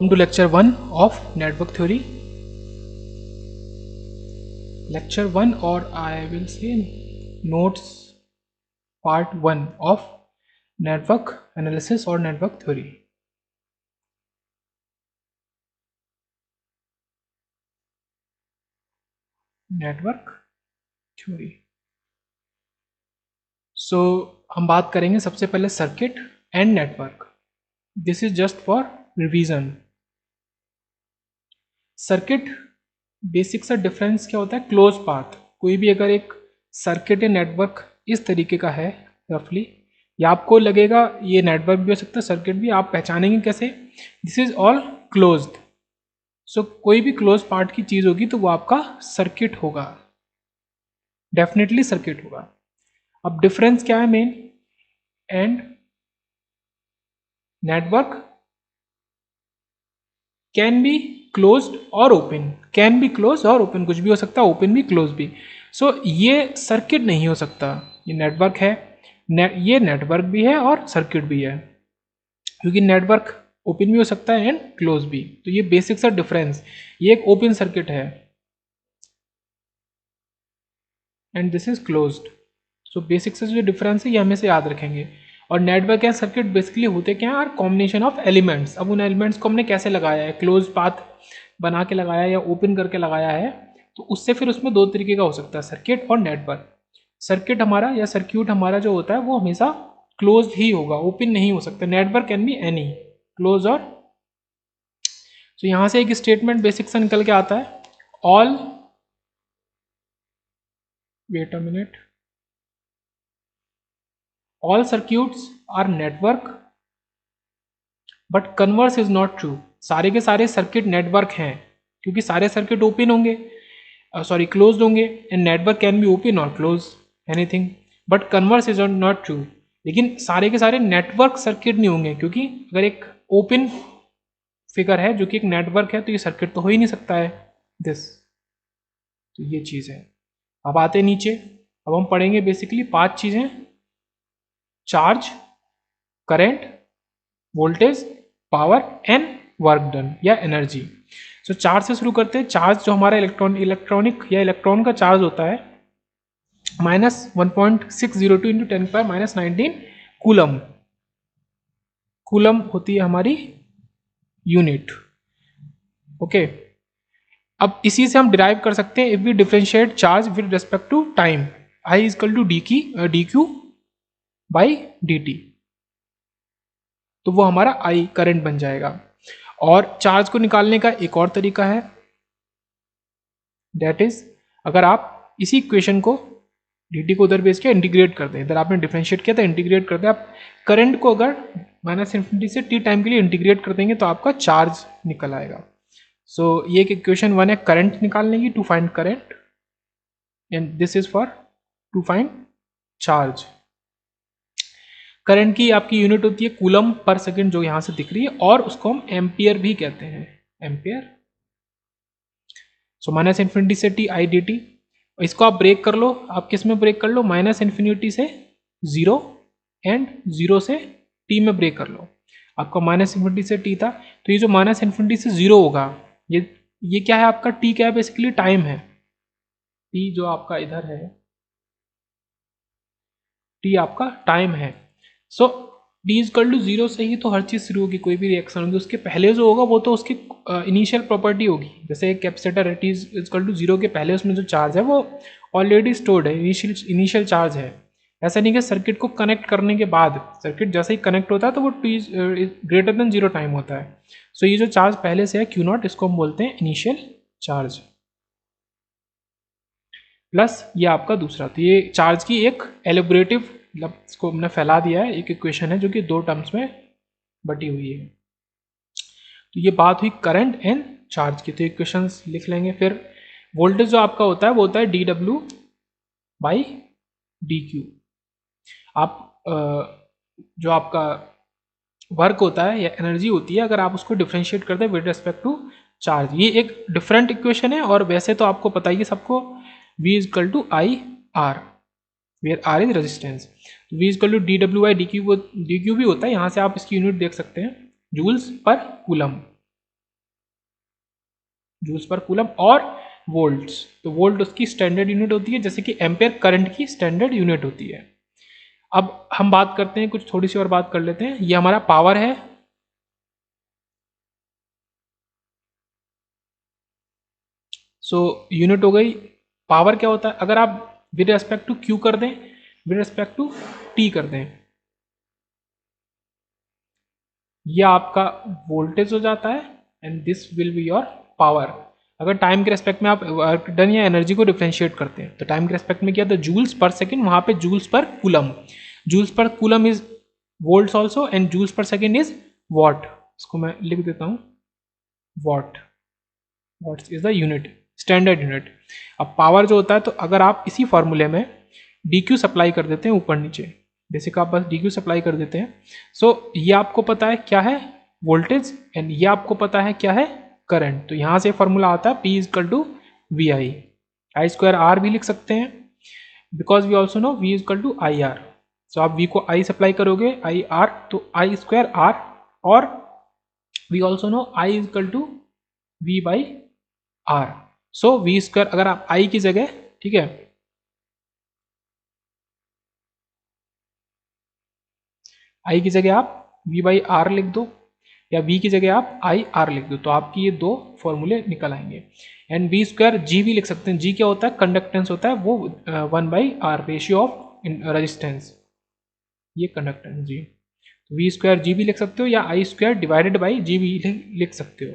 To lecture 1 of network theory. Lecture 1, or I will say notes part 1 of network analysis or network theory. Network theory. So हम बात करेंगे सबसे पहले circuit and network. This is just for revision. Circuit basic सा difference क्या होता है? Close path. कोई भी अगर एक सर्किट या नेटवर्क इस तरीके का है रफली, या आपको लगेगा ये नेटवर्क भी हो सकता है, सर्किट भी, आप पहचानेंगे कैसे? This is all closed. So कोई भी क्लोज पार्ट की चीज होगी तो वो आपका सर्किट होगा, डेफिनेटली सर्किट होगा. अब डिफरेंस क्या है main? And network can be closed और ओपन. कैन बी क्लोज और ओपन, कुछ भी हो सकता है, ओपन भी क्लोज भी. सो ये सर्किट नहीं हो सकता, ये नेटवर्क है. ये नेटवर्क भी है और सर्किट भी है, क्योंकि नेटवर्क ओपन भी हो सकता है एंड क्लोज भी. तो ये बेसिक सा डिफरेंस. ये एक ओपन सर्किट है and this is closed. So basic से जो डिफरेंस है ये हमें से याद रखेंगे. और नेटवर्क या सर्किट बेसिकली होते क्या है? Combination of elements. अब उन एलिमेंट्स को हमने कैसे लगाया है, क्लोज पाथ बना के लगाया या ओपन करके लगाया है, तो उससे फिर उसमें दो तरीके का हो सकता है, सर्किट और नेटवर्क. सर्किट हमारा या सर्क्यूट हमारा जो होता है वो हमेशा क्लोज ही होगा, ओपन नहीं हो सकता. Network can be any, close और. तो यहां से एक स्टेटमेंट बेसिक से निकल के आता है, all, wait a minute, all circuits are network but converse is not true. सारे के सारे सर्किट नेटवर्क हैं क्योंकि सारे सर्किट ओपन होंगे, सॉरी क्लोज्ड होंगे. And network can be open और close, anything, but converse is not true. लेकिन सारे के सारे नेटवर्क सर्किट नहीं होंगे, क्योंकि अगर एक ओपन फिगर है जो कि एक नेटवर्क है तो ये सर्किट तो हो ही नहीं सकता है. दिस, तो ये चीज़ है. अब आते हैं नीचे. अब हम पढ़ेंगे बेसिकली 5 चीज़ें: charge, current, voltage, power and work done या एनर्जी. सो चार्ज से शुरू करते हैं. चार्ज जो हमारा इलेक्ट्रॉनिक या इलेक्ट्रॉन का चार्ज होता है -1.602 इंटू 10⁻⁻19 कूलम. कूलम होती है हमारी यूनिट. ओके. अब इसी से हम डिराइव कर सकते हैं, if we differentiate charge with respect to time, I is equal to d q by d t, तो वो हमारा आई करंट बन जाएगा. और चार्ज को निकालने का एक और तरीका है, दैट इज अगर आप इसी इक्वेशन को dt को उधर बेस किया, इंटीग्रेट करते हैं, इधर आपने डिफरेंशिएट किया था, इंटीग्रेट करते हैं. आप करंट को अगर -∞ से t टाइम के लिए इंटीग्रेट कर देंगे तो आपका चार्ज निकल आएगा. सो ये एक इक्वेशन 1 है करंट निकालने की, to find current, and this is for to find charge. Current की आपकी यूनिट होती है कूलम पर सेकंड, जो यहां से दिख रही है, और उसको हम एम्पियर भी कहते हैं, एम्पियर. सो -∞ से t i dt. इसको आप ब्रेक कर लो, आप किस में ब्रेक कर लो? -∞ से 0 एंड 0 से t में ब्रेक कर लो. आपका -∞ से t था, तो ये जो -∞ से 0 होगा, ये क्या है आपका? t क्या है? बेसिकली टाइम है. t जो आपका इधर है, t आपका टाइम है. सो डी इजकल टू 0 से ही तो हर चीज़ शुरू होगी, कोई भी रिएक्शन होगी. उसके पहले जो होगा वो तो उसकी इनिशियल प्रॉपर्टी होगी. जैसे एक कैपेसिटर है, टी इजकल टू 0 के पहले उसमें जो चार्ज है वो ऑलरेडी स्टोर्ड है, इनिशियल चार्ज है. ऐसा नहीं कि सर्किट को कनेक्ट करने के बाद, सर्किट जैसे ही कनेक्ट होता है तो वो टी ग्रेटर देन 0 टाइम होता है. सो ये जो चार्ज पहले से है क्यू नॉट, इसको हम बोलते हैं इनिशियल चार्ज, प्लस ये आपका दूसरा. तो ये चार्ज की एक एलिब्रेटिव, मतलब इसको हमने फैला दिया है, एक इक्वेशन है जो कि 2 टर्म्स में बटी हुई है. तो ये बात हुई करंट एंड चार्ज की, तो इक्वेशंस लिख लेंगे. फिर वोल्टेज जो आपका होता है वो होता है D W by d Q. आप जो आपका वर्क होता है या एनर्जी होती है, अगर आप उसको डिफ्रेंशिएट करते हैं विद रिस्पेक्ट टू चार्ज, ये एक डिफरेंट इक्वेशन है. और वैसे तो आपको पता ही है सबको, V is equal to I R, where R is resistance. V is equal to d W by d q भी होता है. यहाँ से आप इसकी यूनिट देख सकते हैं, joules per coulomb. Joules per coulomb, और वोल्ट्स, तो वोल्ट उसकी स्टैंडर्ड यूनिट होती है, जैसे कि एम्पेयर करंट की स्टैंडर्ड यूनिट होती है। अब हम बात करते हैं, कुछ थोड़ी सी और बात कर लेते हैं। ये हमारा पावर है, सो यूनिट हो गई। पावर क्या होता है, अगर आप विद रेस्पेक्ट टू क्यू कर दें, विद रेस्पेक्ट टू टी कर दें, ये आपका वोल्टेज हो जाता है, and this will be your power. अगर टाइम के रेस्पेक्ट में आप वर्क डन या एनर्जी को डिफ्रेंशिएट करते हैं, तो टाइम के रेस्पेक्ट में क्या था, जूल्स पर सेकंड, वहां पे joules per coulomb, joules per coulomb is volts also, and joules per second is watt. इसको मैं लिख देता हूं, watt, watts is the unit, standard unit. अब पावर जो होता है, तो अगर आप इसी फॉर्मूले में डी क्यू सप्लाई कर देते हैं ऊपर नीचे, बेसिक आप बस डी क्यू सप्लाई कर देते हैं, सो ये आपको पता है क्या है, वोल्टेज, एंड ये आपको पता है क्या है, करंट। तो यहां से फॉर्मूला आता है P equal to V I square R भी लिख सकते हैं, because we also know V equal to I R. So आप V को I सप्लाई करोगे, आई आर, तो आई स्क्वायर आर, और we also know I is equal to V by R. So V square, अगर आप I की जगह, ठीक है, I की जगह आप V बाई आर लिख दो, या V की जगह आप आई आर लिख दो, तो आपकी ये दो फॉर्मूले निकल आएंगे। एंड V स्क्वायर G भी लिख सकते हैं, G क्या होता है, कंडक्टेंस होता है, वो 1/R, रेशियो ऑफ रेजिस्टेंस, ये कंडक्टेंस G। तो V स्क्वायर G भी लिख सकते हो, या आई स्क्वायर डिवाइडेड बाई G भी लिख सकते हो।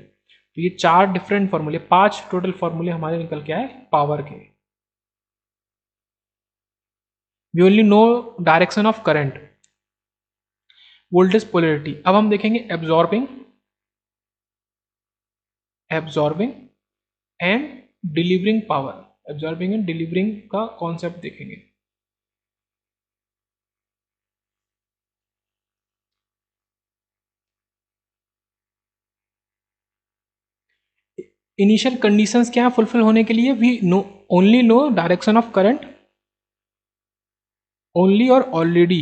तो ये चार डिफरेंट फॉर्मूले, 5 टोटल फॉर्मूले हमारे निकल के आए पावर के। We only know direction of current, voltage polarity. अब हम देखेंगे absorbing, absorbing and delivering power, absorbing and delivering का कॉन्सेप्ट देखेंगे। इनिशियल कंडीशंस क्या है फुलफिल होने के लिए, we know only know direction of current, only और already,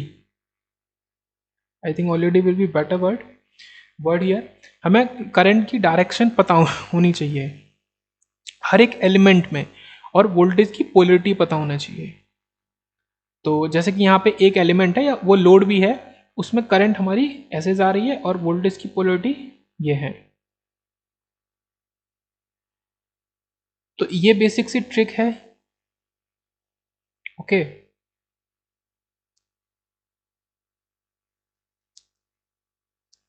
I think already will be better word here. हमें करंट की डायरेक्शन पता होनी चाहिए हर एक एलिमेंट में, और वोल्टेज की पोलरिटी पता होना चाहिए। तो जैसे कि यहाँ पे एक एलिमेंट है, या वो लोड भी है, उसमें करंट हमारी ऐसे जा रही है, और वोल्टेज की पोलरिटी ये है। तो ये बेसिक सी ट्रिक है, ओके।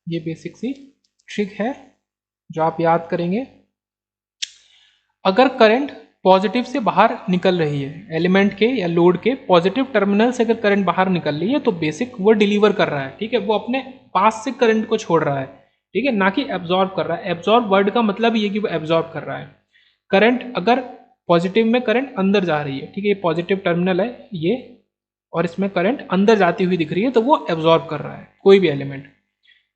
ये बेसिक सी ट्रिक है जो आप याद करेंगे। अगर करंट पॉजिटिव से बाहर निकल रही है, एलिमेंट के या लोड के पॉजिटिव टर्मिनल से अगर करंट बाहर निकल रही है, तो बेसिक वो डिलीवर कर रहा है, ठीक है, वो अपने पास से करंट को छोड़ रहा है, ठीक है, ना कि एब्जॉर्ब कर रहा है। एब्जॉर्ब वर्ड का मतलब ये कि वो एब्जॉर्ब कर रहा है। करंट अगर पॉजिटिव में करंट अंदर जा रही है, ठीक है, ये पॉजिटिव टर्मिनल है ये, और इसमें करंट अंदर जाती हुई दिख रही है, तो वो एब्जॉर्ब कर रहा है कोई भी एलिमेंट।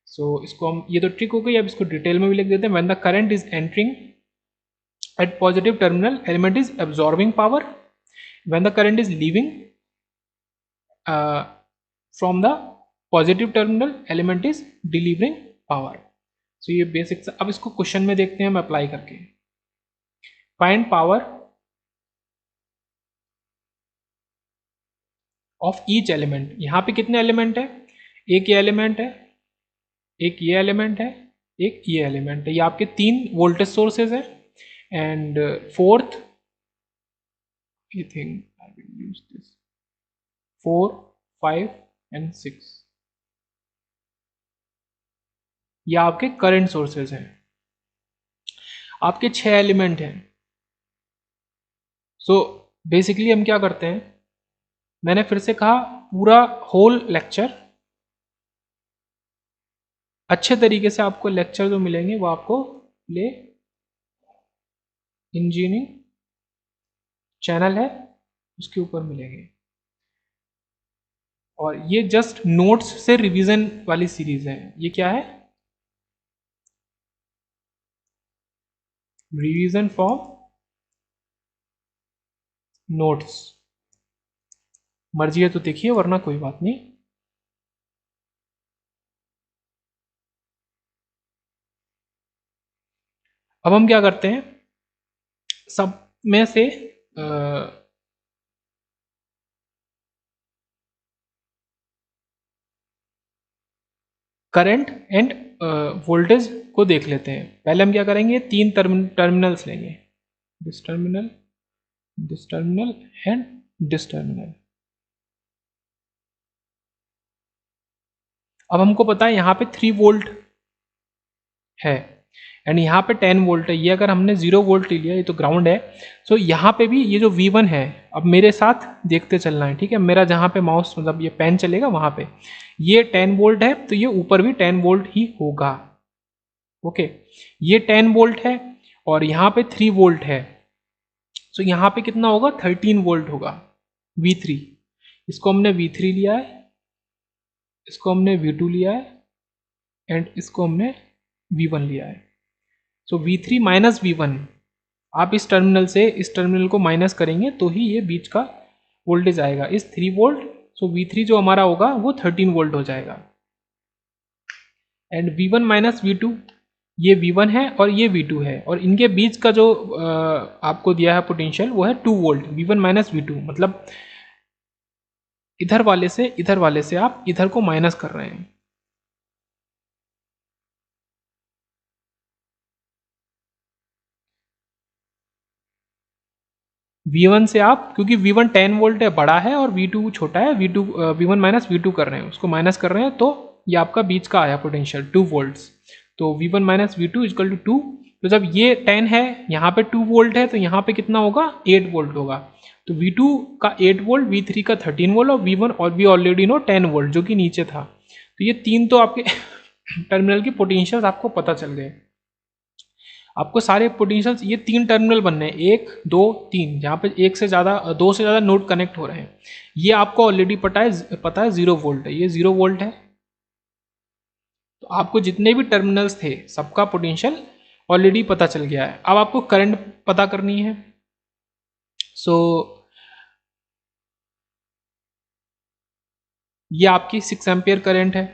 सो इसको हम, ये तो ट्रिक हो गई। अब इसको डिटेल में भी लिख देते हैं। When the current is entering at positive terminal, element is absorbing power. When the current is leaving from the positive terminal, element is delivering power. So ये बेसिक। अब इसको क्वेश्चन में देखते हैं हम अप्लाई करके। Find power of each element. यहाँ पे कितने एलिमेंट है, एक ये एलिमेंट है, एक ये एलिमेंट है, एक ये एलिमेंट है। ये आपके तीन वोल्टेज सोर्सेज है, and fourth, I think I will use this, 4, 5 and 6, ये आपके करंट सोर्सेज हैं। आपके 6 एलिमेंट हैं। सो बेसिकली हम क्या करते हैं, मैंने फिर से कहा, पूरा होल लेक्चर अच्छे तरीके से आपको लेक्चर जो मिलेंगे वो आपको ले इंजीनियरिंग चैनल है उसके ऊपर मिलेंगे, और ये जस्ट नोट्स से रिवीजन वाली सीरीज है। ये क्या है, रिवीजन फ्रॉम नोट्स। मर्जी है तो देखिए, वरना कोई बात नहीं। अब हम क्या करते हैं, सब में से करंट एंड वोल्टेज को देख लेते हैं। पहले हम क्या करेंगे, तीन टर्मिनल्स लेंगे, this terminal, this terminal and this terminal. अब हमको पता है यहाँ पे 3 वोल्ट है एंड यहाँ पे 10 वोल्ट है। ये अगर हमने 0 वोल्ट ले लिया, ये तो ग्राउंड है, सो यहाँ पे भी ये जो V1 है, अब मेरे साथ देखते चलना है, ठीक है। मेरा जहाँ पे माउस मतलब ये पेन चलेगा वहाँ पे ये 10 वोल्ट है, तो ये ऊपर भी 10 वोल्ट ही होगा। ओके, ये 10 वोल्ट है और यहाँ पे 3 वोल्ट है, सो यहाँ पे कितना होगा, 13 वोल्ट होगा V3। इसको हमने V3 लिया है, इसको हमने V2 लिया है एंड इसको हमने V1 लिया है। सो V3 माइनस V1, आप इस टर्मिनल से इस टर्मिनल को माइनस करेंगे तो ही ये बीच का वोल्टेज आएगा, इस 3 वोल्ट। सो V3 जो हमारा होगा वो 13 वोल्ट हो जाएगा एंड V1 माइनस V2, ये V1 है और ये V2 है और इनके बीच का जो आपको दिया है पोटेंशियल वो है 2 वोल्ट। V1 माइनस V2 मतलब इधर वाले से आप इधर को माइनस कर रहे हैं। V1 से आप, क्योंकि V1 10 वोल्ट है, बड़ा है, और V2 छोटा है, V1 माइनस V2 कर रहे हैं, उसको माइनस कर रहे हैं, तो ये आपका बीच का आया पोटेंशियल 2 वोल्ट्स। तो V1 minus V2 is equal to 2। तो जब ये 10 है, यहाँ पे 2 वोल्ट है, तो यहाँ पे कितना होगा, 8 वोल्ट होगा। तो V2 का 8 वोल्ट, V3 का 13 वोल्ट और V1 और वी ऑलरेडी नो 10 वोल्ट जो कि नीचे था। तो ये तीन तो आपके टर्मिनल के पोटेंशियल आपको पता चल गए। आपको सारे पोटेंशियल्स, ये 3 टर्मिनल बनने हैं, 1 2 3, जहाँ पे एक से ज़्यादा, 2 से ज़्यादा नोड कनेक्ट हो रहे हैं। ये आपको ऑलरेडी पता है 0 वोल्ट है, ये 0 वोल्ट है। तो आपको जितने भी टर्मिनल्स थे सबका पोटेंशियल ऑलरेडी पता चल गया है। अब आपको करंट पता करनी है। सो ये आपकी 6 एम्पियर करंट है,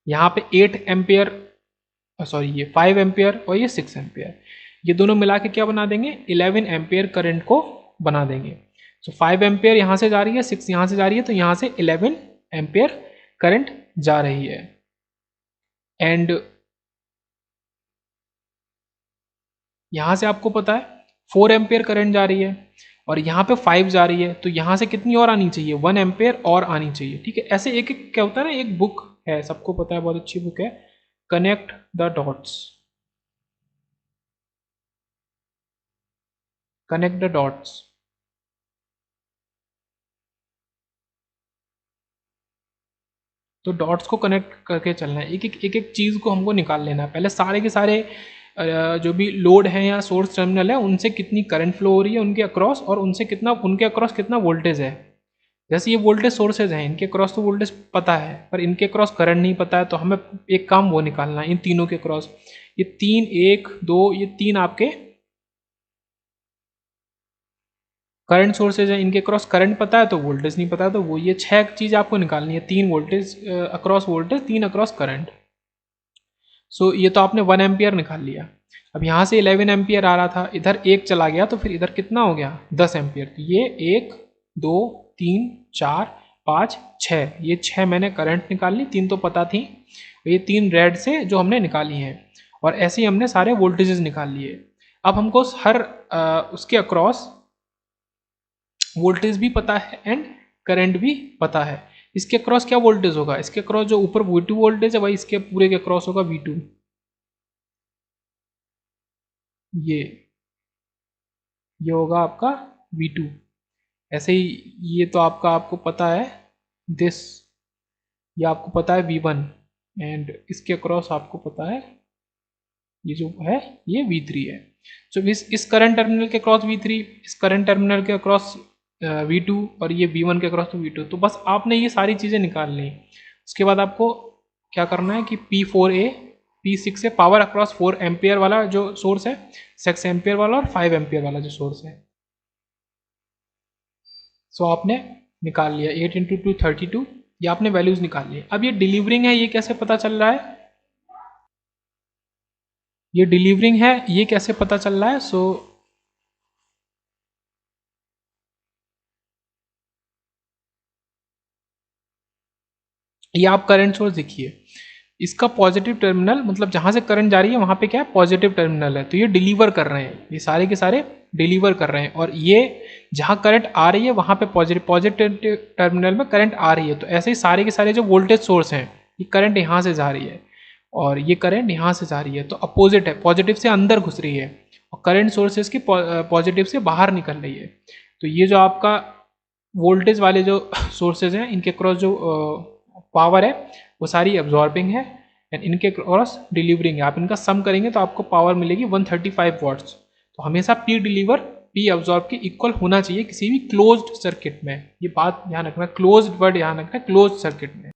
यहाँ पे 8 एम्पियर, सॉरी ये 5 एम्पियर और ये 6 एम्पियर, ये दोनों मिला के क्या बना देंगे, 11 एम्पियर करंट को बना देंगे। सो 5 एम्पियर यहाँ से जा रही है, 6 यहाँ से जा रही है, तो यहाँ से 11 एम्पियर करंट जा रही है एंड यहाँ से आपको पता है 4 एम्पियर करंट जा रही है और यहाँ पे 5 जा रही है, तो यहाँ से कितनी और आनी चाहिए, 1 एम्पियर और आनी चाहिए, ठीक है। ऐसे एक एक क्या होता है ना, एक बुक है, सबको पता है, बहुत अच्छी बुक है, connect the dots, connect the dots. तो डॉट्स को कनेक्ट करके चलना है, एक एक चीज़ को हमको निकाल लेना है। पहले सारे के सारे जो भी लोड है या सोर्स टर्मिनल है उनसे कितनी करंट फ्लो हो रही है उनके अक्रॉस, और उनके अक्रॉस कितना वोल्टेज है। जैसे ये वोल्टेज सोर्सेज हैं, इनके क्रॉस तो वोल्टेज पता है पर इनके क्रॉस करंट नहीं पता है, तो हमें एक काम वो निकालना है इन तीनों के क्रॉस। ये 3 1 2, ये 3 आपके करंट सोर्सेज है, इनके क्रॉस करंट पता है तो वोल्टेज नहीं पता है, तो वो ये 6 चीज़ आपको निकालनी है, 3 voltage across voltage, 3 across current. So ये तो आपने 1 एम्पियर निकाल लिया। अब यहाँ से 11 एम्पियर आ रहा था, इधर एक चला गया, तो फिर इधर कितना हो गया, 10 एम्पियर। तो ये 1 2 3 4 5 6, ये 6 मैंने करंट निकाल ली, 3 तो पता थी, ये 3 रेड से जो हमने निकाली हैं, और ऐसे ही हमने सारे वोल्टेजेस निकाल लिए। अब हमको हर उसके अक्रॉस वोल्टेज भी पता है एंड करंट भी पता है। इसके क्रॉस क्या वोल्टेज होगा, इसके क्रॉस जो ऊपर V2 वोल्टेज है, वही इसके पूरे के क्रॉस होगा V2। ये होगा आपका V2। ऐसे ही ये तो आपको पता है दिस, ये आपको पता है V1 एंड इसके क्रॉस आपको पता है ये जो है ये V3 है। तो इस करंट टर्मिनल के क्रॉस V3, इस करंट टर्मिनल के क्रॉस V2 और ये V1 के क्रॉस तो V2। तो बस आपने ये सारी चीज़ें निकाल ली। उसके बाद आपको क्या करना है कि P4A P6 से पावर अक्रॉस 4 एम्पियर वाला जो सोर्स है, 6 एम्पियर वाला और 5 एम्पियर वाला जो सोर्स है, सो आपने निकाल लिया। 8 इंटू 2 32, ये आपने वैल्यूज निकाल लिए। अब ये डिलीवरिंग है, ये कैसे पता चल रहा है, ये डिलीवरिंग है, ये कैसे पता चल रहा है। सो ये आप करंट सोर्स देखिए, इसका पॉजिटिव टर्मिनल मतलब जहाँ से करंट जा रही है वहाँ पे क्या है, पॉजिटिव टर्मिनल है, तो ये डिलीवर कर रहे हैं, ये सारे के सारे डिलीवर कर रहे हैं। और ये जहाँ करंट आ रही है वहाँ पे पॉजिटिव टर्मिनल में करंट आ रही है। तो ऐसे ही सारे के सारे जो वोल्टेज सोर्स हैं, ये करंट यहाँ से जा रही है और ये करंट यहाँ से जा रही है, तो अपोजिट है, पॉजिटिव से अंदर घुस रही है और करंट सोर्सेज की पॉजिटिव से बाहर निकल रही है। तो ये जो आपका वोल्टेज वाले जो सोर्सेज हैं, इनके क्रॉस जो पावर है वो सारी एब्जॉर्बिंग है एंड इनके क्रॉस डिलीवरिंग है। आप इनका सम करेंगे तो आपको पावर मिलेगी 135 वॉट्स। तो हमेशा पी डिलीवर पी एब्जॉर्ब के इक्वल होना चाहिए किसी भी क्लोज्ड सर्किट में, ये बात ध्यान रखना, क्लोज्ड वर्ड ध्यान रखना, क्लोज्ड सर्किट में।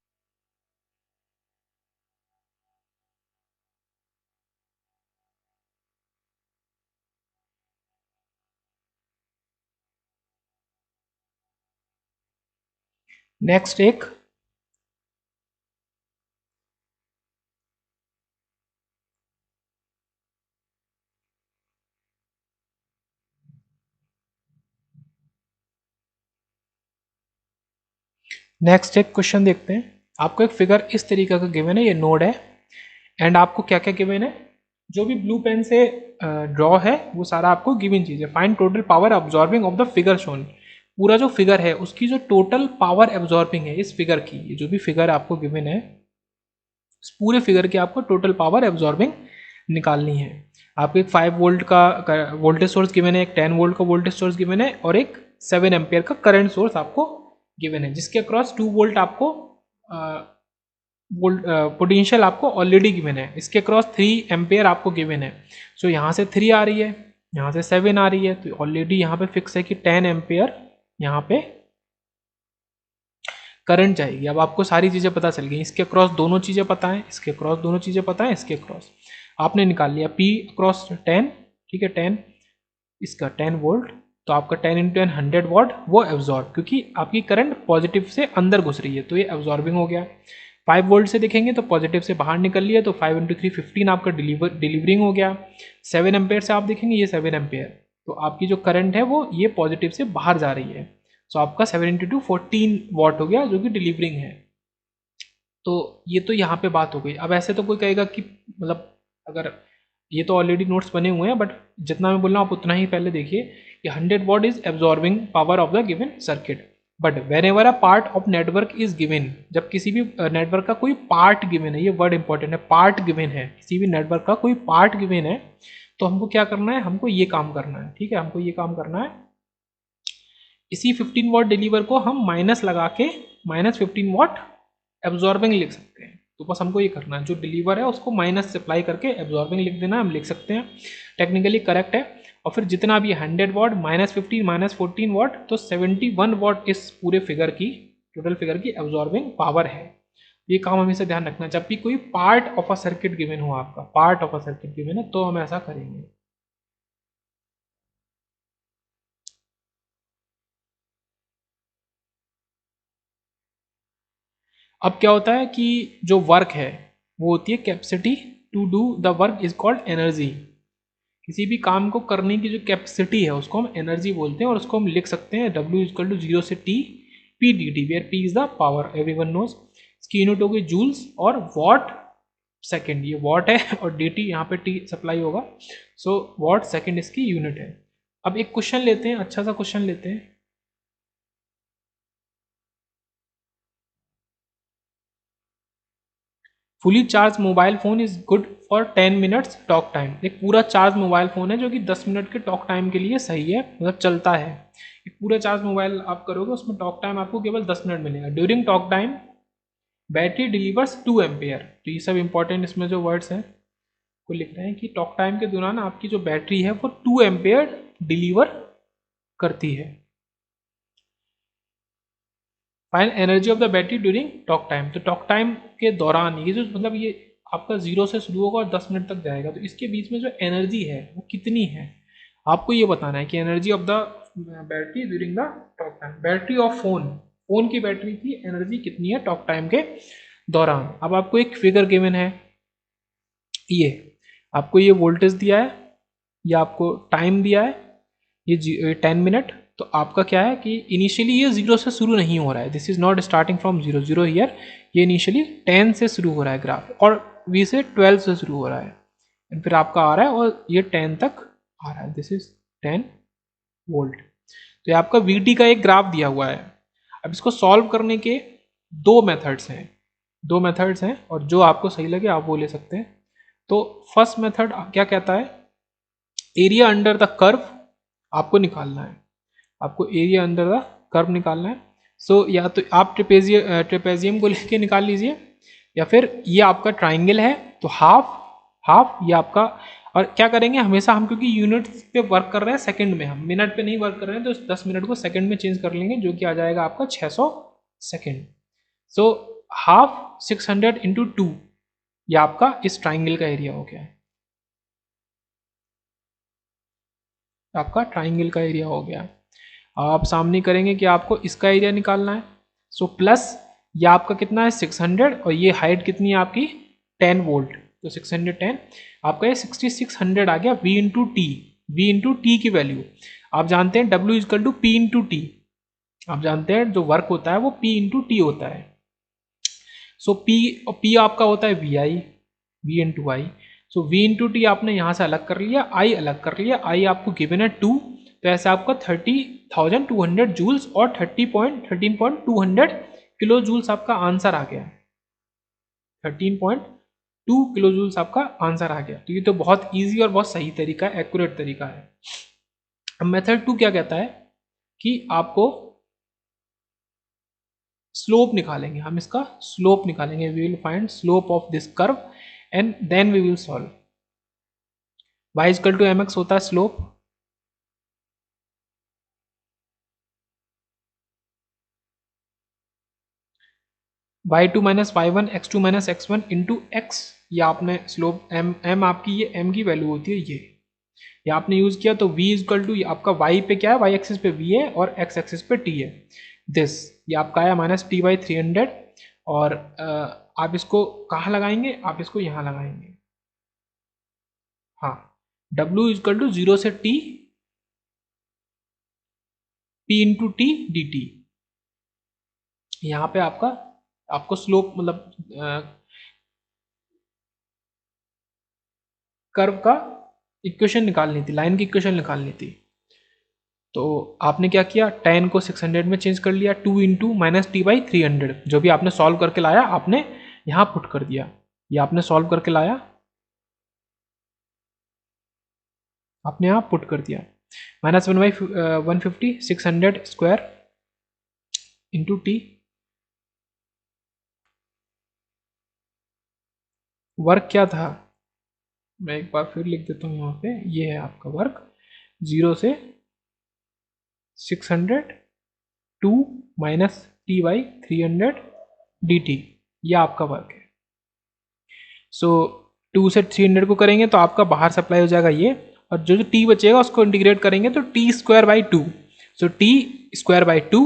नेक्स्ट एक नेक्स्ट एक क्वेश्चन देखते हैं। आपको एक फिगर इस तरीके का गिवन है, ये नोड है एंड आपको क्या क्या गिवन है, जो भी ब्लू पेन से ड्रॉ है वो सारा आपको गिवन चीज है। Find total power absorbing of the figure shown. पूरा जो फिगर है उसकी जो टोटल पावर एब्जॉर्बिंग है इस फिगर की, ये जो भी फिगर आपको गिवन है इस पूरे फिगर की आपको टोटल पावर एब्जॉर्बिंग निकालनी है। आपको एक 5 वोल्ट का वोल्टेज सोर्स गिवन है, एक 10 वोल्ट का वोल्टेज सोर्स गिवन है और एक 7 एम्पियर का करंट सोर्स आपको गिवन है, जिसके अक्रॉस 2 वोल्ट आपको वोल्ट पोटेंशियल आपको ऑलरेडी गिवन है, इसके क्रॉस 3 एम्पेयर आपको गिवन है। सो यहाँ से 3 आ रही है, यहाँ से 7 आ रही है, तो ऑलरेडी यहाँ पे फिक्स है कि 10 एम्पेयर यहाँ पे करंट जाएगी। अब आपको सारी चीज़ें पता चल गई, इसके क्रॉस दोनों चीज़ें पता है, इसके क्रॉस दोनों चीज़ें पता है, इसके क्रॉस आपने निकाल लिया P क्रॉस 10, ठीक है 10, इसका 10 वोल्ट, तो आपका 10 इंटू 10 100 वॉट वो एब्जॉर्ब, क्योंकि आपकी करंट पॉजिटिव से अंदर घुस रही है तो ये एब्जॉर्बिंग हो गया। 5 वोल्ट से देखेंगे तो पॉजिटिव से बाहर निकल लिया, तो 5 इंटू 3 15 आपका डिलीवरिंग हो गया। 7 एम्पेयर से आप देखेंगे ये 7 एम्पेयर, तो आपकी जो करंट है वो ये पॉजिटिव से बाहर जा रही है, तो आपका 7 इंटू 2 14 वॉट हो गया जो कि डिलीवरिंग है। तो ये तो यहाँ पे बात हो गई। अब ऐसे तो कोई कहेगा कि मतलब अगर ये तो ऑलरेडी नोट्स बने हुए हैं, बट जितना मैं बोल रहा हूँ आप उतना ही पहले देखिए कि 100 what is absorbing power of the given circuit. But when ever a part of network is given, जब किसी भी नेटवर्क का कोई पार्ट गिवन है, ये वर्ड इंपॉर्टेंट है, पार्ट गिवन है, किसी भी नेटवर्क का कोई पार्ट गिवन है, तो हमको क्या करना है, हमको ये काम करना है, ठीक है, हमको ये काम करना है। इसी 15 वॉट डिलीवर को हम माइनस लगा के -15 वॉट एब्जॉर्बिंग लिख सकते हैं। तो बस हमको ये करना है, जो डिलीवर है उसको माइनस से अप्लाई करके एब्जॉर्बिंग लिख देना, हम लिख सकते हैं, टेक्निकली करेक्ट है। और फिर जितना भी 100 वॉट -15 -14 वॉट, तो 71 वॉट इस पूरे फिगर की टोटल फिगर की एब्जॉर्बिंग पावर है। ये काम हमेशा ध्यान रखना, जब भी कोई part of a circuit given हो, आपका part of a circuit given है तो हम ऐसा करेंगे। अब क्या होता है कि जो वर्क है वो होती है capacity to do the work is called energy. किसी भी काम को करने की जो कैपेसिटी है उसको हम एनर्जी बोलते हैं, और उसको हम लिख सकते हैं W इक्वल टू 0 से T P dt, where P is the power, everyone knows. इसकी यूनिट होगी जूल्स और वॉट सेकेंड, ये वॉट है और dt यहाँ पे T सप्लाई होगा, सो वॉट सेकेंड इसकी यूनिट है। अब एक क्वेश्चन लेते हैं, अच्छा सा क्वेश्चन लेते हैं। Fully charge mobile phone is good for 10 minutes talk time. एक पूरा चार्ज मोबाइल फोन है जो कि 10 मिनट के टॉक टाइम के लिए सही है, मतलब चलता है। एक पूरा चार्ज मोबाइल आप करोगे उसमें टॉक टाइम आपको केवल 10 मिनट मिलेगा। During talk time battery delivers 2 ampere. तो ये सब इंपॉर्टेंट इसमें जो वर्ड्स हैं को लिख रहे हैं कि टॉक टाइम के दौरान आपकी जो बैटरी है वो 2 एम्पेयर डिलीवर करती है। Find energy of the battery during talk time. तो टॉक टाइम के दौरान ये जो मतलब ये आपका 0 से शुरू होगा और 10 मिनट तक जाएगा, तो इसके बीच में जो एनर्जी है वो कितनी है, आपको ये बताना है कि energy of the battery during the talk time. Battery of phone, phone की बैटरी की एनर्जी कितनी है टॉक टाइम के दौरान। अब आपको एक फिगर गिवन है, ये आपको ये वोल्टेज दिया है, ये आपको टाइम दिया है, ये 10 मिनट तो आपका क्या है कि इनिशियली ये 0 से शुरू नहीं हो रहा है, this is not starting from 0 0 year, ये इनिशियली 10 से शुरू हो रहा है ग्राफ, और V से 12 से शुरू हो रहा है, फिर आपका आ रहा है और ये 10 तक आ रहा है, दिस इज 10 वोल्ट। तो ये आपका VT का एक ग्राफ दिया हुआ है। अब इसको सॉल्व करने के दो मेथड्स हैं, और जो आपको सही लगे आप वो ले सकते हैं। तो फर्स्ट मेथड क्या कहता है, एरिया अंडर द कर्व आपको निकालना है, आपको एरिया अंडर द कर्व निकालना है। सो या तो आप ट्रेपेजियम को लेके निकाल लीजिए, या फिर ये आपका ट्राइंगल है तो हाफ ये आपका, और क्या करेंगे हमेशा हम, क्योंकि यूनिट पे वर्क कर रहे हैं सेकंड में, हम मिनट पे नहीं वर्क कर रहे हैं, तो 10 मिनट को सेकंड में चेंज कर लेंगे, जो कि आ जाएगा आपका 600 सेकंड। सो हाफ 600 इंटू 2, ये आपका इस ट्राइंगल का एरिया हो गया, आपका ट्राइंगल का एरिया हो गया। आप सामने करेंगे कि आपको इसका एरिया निकालना है। सो प्लस ये आपका कितना है 600, और ये हाइट कितनी है आपकी 10 वोल्ट, तो 610 आपका ये 6600 आ गया V इंटू टी की वैल्यू आप जानते हैं W is equal to P into t, आप जानते हैं जो वर्क होता है वो P इंटू टी होता है। सो P आपका होता है V इंटू आई। सो V इंटू टी आपने यहाँ से अलग कर लिया, I अलग कर लिया, I आपको गिवन है 2, तो ऐसे आपका 30,200 जूल्स और 13.200 किलो जूल्स आपका आंसर आ गया, 13.2 किलो जूल्स आपका आंसर आ गया। तो ये तो बहुत इजी और बहुत सही तरीका है, एक्यूरेट तरीका है। अब मेथड 2 क्या कहता है कि आपको स्लोप निकालेंगे, हम इसका स्लोप निकालेंगे, we will find slope of this curve and then we will solve. y equal to mx होता है slope, y2 minus y1 x2 minus x1 into x, ये आपने स्लोप m आपकी ये m की वैल्यू होती है, ये आपने यूज किया। तो v इक्वल टू आपका y पे क्या है, y एक्सिस पे v है और x एक्सिस पे t है, दिस ये आपका आया माइनस t बाई 300, और आप इसको कहाँ लगाएंगे, आप इसको यहाँ लगाएंगे, हाँ w इक्वल टू 0 से t p into T D T, यहाँ पे आपको स्लोप मतलब कर्व का इक्वेशन निकालनी थी, लाइन की इक्वेशन निकालनी थी। तो आपने क्या किया, 10 को 600 में चेंज कर लिया, 2 इंटू माइनस टी बाई 300, जो भी आपने सॉल्व करके लाया आपने यहाँ पुट कर दिया, ये आपने सॉल्व करके लाया, आपने यहाँ पुट कर दिया, minus 1/150 600 square into T. Work क्या था, मैं एक बार फिर लिख देता हूँ यहाँ पे, ये है आपका वर्क 0 से 600 2 minus T by 300 D T, यह आपका वर्क है। सो 2 से 300 को करेंगे तो आपका बाहर सप्लाई हो जाएगा ये, और जो टी बचेगा उसको इंटीग्रेट करेंगे तो T square by 2, so T square by 2,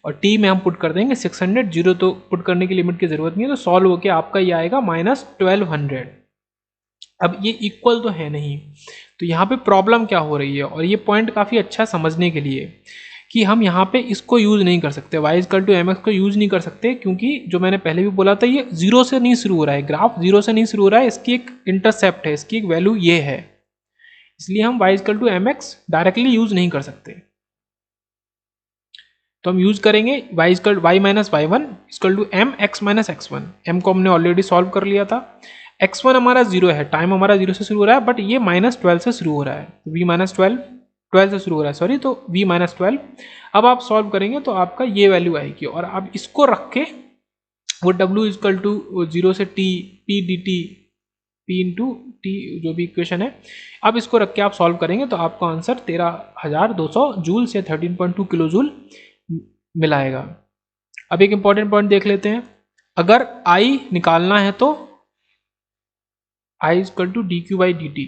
और टी में हम पुट कर देंगे 600, जीरो तो पुट करने की लिमिट की जरूरत नहीं है, तो सॉल्व होके आपका ये आएगा माइनस 1200। अब ये इक्वल तो है नहीं, तो यहाँ पे प्रॉब्लम क्या हो रही है, और ये पॉइंट काफ़ी अच्छा समझने के लिए कि हम यहाँ पे इसको यूज़ नहीं कर सकते, y equal to m x को यूज़ नहीं कर सकते, क्योंकि जो मैंने पहले भी बोला था ये 0 से नहीं शुरू हो रहा है, ग्राफ 0 से नहीं शुरू हो रहा है, इसकी एक इंटरसेप्ट है, इसकी एक वैल्यू ये है, इसलिए हम y equal to m x directly use नहीं कर सकते। तो हम यूज़ करेंगे y minus y one equal to m x minus x one, m को हमने ऑलरेडी सॉल्व कर लिया था, x1 हमारा 0 है, टाइम हमारा 0 से शुरू हो रहा है, बट ये माइनस 12 से शुरू हो रहा है, v माइनस 12 से शुरू हो रहा है, सॉरी, तो v माइनस 12। अब आप सॉल्व करेंगे तो आपका ये वैल्यू आएगी, और आप इसको रख के वो w इक्वल टू 0 से t p D T p into T जो भी इक्वेशन है, अब इसको रख के आप सॉल्व करेंगे तो आपका आंसर 13,200 जूल्स या 13.2 किलो जूल मिलाएगा। अब एक इंपॉर्टेंट पॉइंट देख लेते हैं, अगर I निकालना है तो I equal to d q by d t,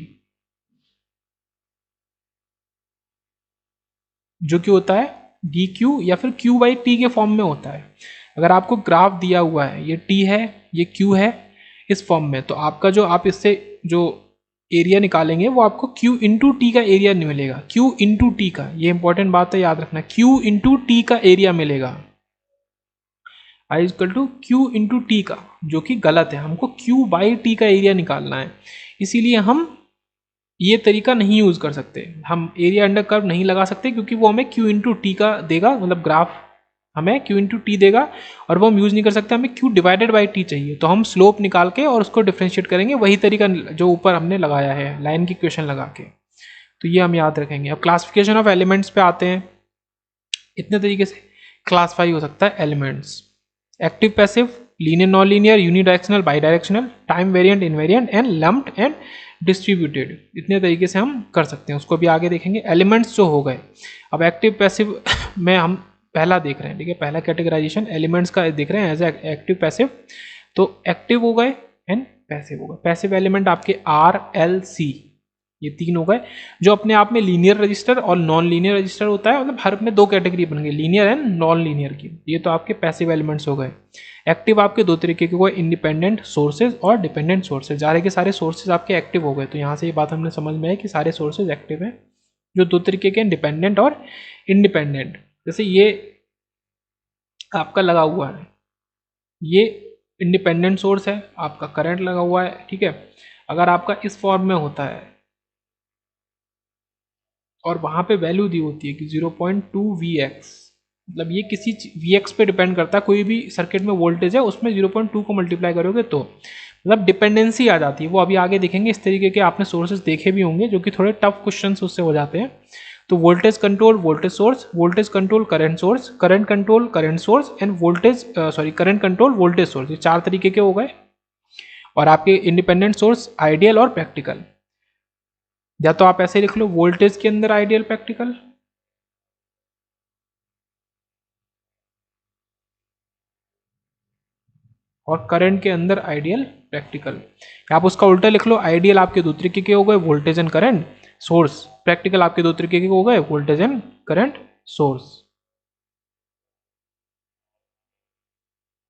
जो कि होता है डी क्यू या फिर क्यू बाई टी के फॉर्म में होता है। अगर आपको ग्राफ दिया हुआ है, ये टी है ये क्यू है इस फॉर्म में, तो आपका जो आप इससे जो एरिया निकालेंगे वो आपको Q इंटू टी का एरिया नहीं मिलेगा, Q इंटू टी का, ये इंपॉर्टेंट बात है, याद रखना, Q इंटू टी का एरिया मिलेगा, I is equal to Q into t का, जो कि गलत है, हमको Q बाई टी का एरिया निकालना है। इसीलिए हम ये तरीका नहीं यूज़ कर सकते, हम एरिया अंडर कर्व नहीं लगा सकते, क्योंकि वो हमें Q इंटू टी का देगा, मतलब ग्राफ हमें Q इंटू टी देगा, और वो हम यूज़ नहीं कर सकते, हमें Q डिवाइडेड बाई टी चाहिए, तो हम स्लोप निकाल के और उसको डिफ्रेंशिएट करेंगे, वही तरीका जो ऊपर हमने लगाया है लाइन की इक्वेशन लगा के। तो ये हम याद रखेंगे। अब क्लासिफिकेशन ऑफ एलिमेंट्स पे आते हैं। इतने तरीके से क्लासीफाई हो सकता है elements: active, passive, linear, non linear, unidirectional, by directional, time variant, invariant and lumped and distributed. इतने तरीके से हम कर सकते हैं, उसको भी आगे देखेंगे। एलिमेंट्स जो हो गए, अब एक्टिव पैसिव में हम पहला देख रहे हैं, ठीक है, पहला कैटेगराइजेशन एलिमेंट्स का देख रहे हैं एज एक्टिव पैसिव। तो एक्टिव हो गए एंड पैसिव हो गए। पैसिव एलिमेंट आपके आर एल सी, ये तीन हो गए, जो अपने आप में लीनियर रजिस्टर और नॉन लीनियर रजिस्टर होता है, मतलब हर में दो कैटेगरी बन गई, लीनियर एंड नॉन लीनियर की। ये तो आपके पैसिव एलिमेंट्स हो गए। एक्टिव आपके दो तरीके के हुए, इंडिपेंडेंट सोर्सेज और डिपेंडेंट सोर्सेज। सारे के सारे सोर्सेज आपके एक्टिव हो गए, तो यहाँ से ये बात हमने समझ में है कि सारे सोर्सेज एक्टिव हैं, जो दो तरीके के, डिपेंडेंट और इंडिपेंडेंट। जैसे ये आपका लगा हुआ है, ये इंडिपेंडेंट सोर्स है, आपका करंट लगा हुआ है, ठीक है। अगर आपका इस फॉर्म में होता है और वहाँ पे वैल्यू दी होती है कि 0.2 Vx, मतलब ये किसी Vx पे डिपेंड करता है, कोई भी सर्किट में वोल्टेज है उसमें 0.2 को मल्टीप्लाई करोगे तो मतलब डिपेंडेंसी आ जाती है। वो अभी आगे देखेंगे, इस तरीके के आपने सोर्सेज देखे भी होंगे जो कि थोड़े टफ क्वेश्चन उससे हो जाते हैं। तो voltage control voltage source, voltage control current source, current control current source end voltage current control voltage source, ये चार तरीके के हो गए। और आपके इंडिपेंडेंट सोर्स आइडियल और प्रैक्टिकल, या तो आप ऐसे लिख लो, वोल्टेज के अंदर आइडियल प्रैक्टिकल, और करंट के अंदर आइडियल प्रैक्टिकल। आप उसका उल्टा लिख लो, आइडियल आपके दो तरीके के हो गए, voltage and current source, practical आपके दो तरीके के हो गए, वोल्टेज एंड करंट सोर्स।